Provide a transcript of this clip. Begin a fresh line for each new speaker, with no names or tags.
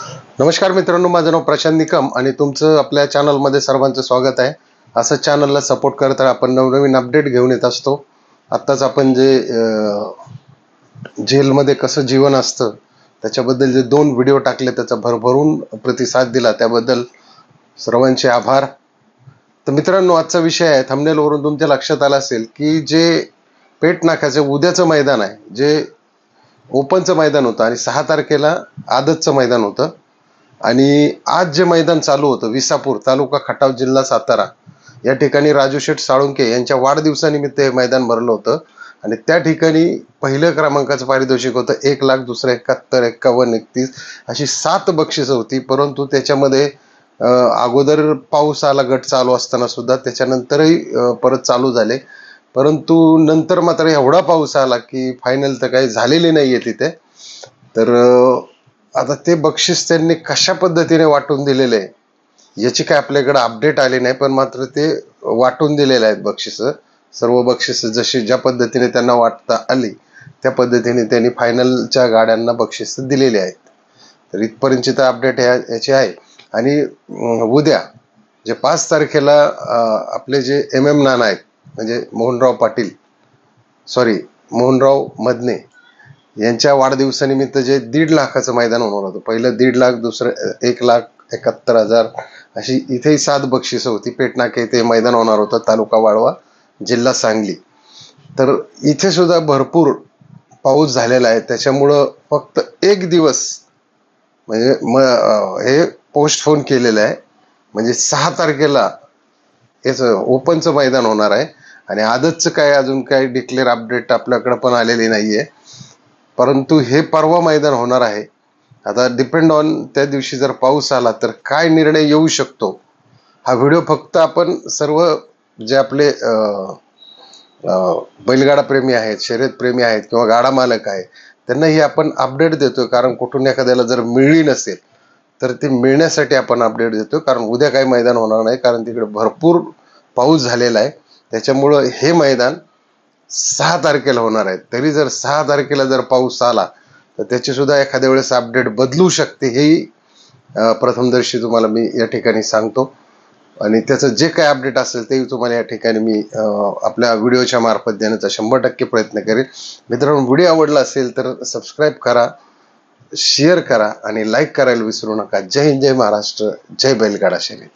नमस्कार मित्रांनो, माझं नाव प्रशांत निकम आणि तुमचं आपल्या चॅनलमध्ये सर्वांचं स्वागत आहे. असं चॅनलला सपोर्ट करत राहा. आपण नवनवीन अपडेट घेऊन येत असतो. आत्ताच आपण जे जेलमध्ये कसं जीवन असतं त्याच्याबद्दल जे 2 व्हिडिओ टाकले, त्याचा भरभरून प्रतिसाद दिला, त्याबद्दल सर्वांचे आभार. तर मित्रांनो, आजचा विषय आहे, थंबनेलवरून तुमच्या लक्षात आलं असेल की जे पेठ नाक्याचं उद्याचं मैदान आहे, जे ओपनचं मैदान होतं आणि 6 तारखेला आदतचं मैदान होतं. आणि आज जे मैदान चालू होतं विसापूर, तालुका खटाव, जिल्हा सातारा, या ठिकाणी राजू शेठ साळुंखे यांच्या वाढदिवसानिमित्त हे मैदान भरलं होतं. आणि त्या ठिकाणी पहिल्या क्रमांकाचं पारितोषिक होतं 1,00,000, दुसरं 71, 51, 31 अशी 7 बक्षिसं होती. परंतु त्याच्यामध्ये अगोदर पाऊस आला, गट चालू असताना सुद्धा, त्याच्यानंतरही परत चालू झाले. परंतु नंतर मात्र एवढा पाऊस आला की फायनल तर काही झालेली नाहीये तिथे. तर आता ते बक्षीस त्यांनी कशा पद्धतीने वाटून दिलेले आहे याची काय आपल्याकडे अपडेट आली नाही, पण मात्र ते वाटून दिलेले आहेत बक्षिसं. सर्व बक्षिसं जशी ज्या पद्धतीने त्यांना वाटता आली त्या पद्धतीने त्यांनी फायनलच्या गाड्यांना बक्षिसं दिलेली आहेत. तर इथपर्यंतची तर अपडेट याची आहे. आणि उद्या जे 5 तारखेला आपले जे MM नाना आहेत, म्हणजे मोहनराव मदने यांच्या वाढदिवसानिमित्त जे 1.5 लाखाचं मैदान होणार होतं. पहिलं 1.5 लाख, दुसरं 1,71,000 अशी इथेही 7 बक्षिसं होती. पेठनाके इथे मैदान होणार होतं, तालुका वाळवा, जिल्हा सांगली. तर इथे सुद्धा भरपूर पाऊस झालेला आहे. त्याच्यामुळं फक्त 1 दिवस म्हणजे हे पोस्टपोन केलेलं आहे. म्हणजे 6 तारखेला याचं ओपनचं मैदान होणार आहे. आणि आदतचं काय अजून काही डिक्लेअर अपडेट आपल्याकडे पण आलेली नाहीये. परंतु हे परवा मैदान होणार आहे. आता डिपेंड ऑन त्या दिवशी जर पाऊस आला तर काय निर्णय येऊ शकतो. हा व्हिडिओ फक्त आपण सर्व जे आपले बैलगाडा प्रेमी आहेत, शर्यत प्रेमी आहेत किंवा गाडा मालक आहेत त्यांनाही आपण अपडेट देतोय. कारण कुठून एखाद्याला जर मिळली नसेल तर ते मिळण्यासाठी आपण अपडेट देतोय. कारण उद्या काही मैदान होणार नाही, कारण तिकडे भरपूर पाऊस झालेला आहे. त्याच्यामुळं हे मैदान 6 तारखेला होणार आहे. तरी जर 6 तारखेला जर पाऊस आला तर त्याची सुद्धा एखाद्या वेळेस अपडेट बदलू शकते, हेही प्रथमदर्शी तुम्हाला मी या ठिकाणी सांगतो. आणि त्याचं जे काय अपडेट असेल ते तुम्हाला या ठिकाणी मी आपल्या व्हिडिओच्या मार्फत देण्याचा 100% प्रयत्न करेन. मित्रांनो, व्हिडिओ आवडला असेल तर सबस्क्राईब करा, शेअर करा आणि लाईक करायला विसरू नका. जय हिंद, जय महाराष्ट्र, जय बैलगाडा शर्यत.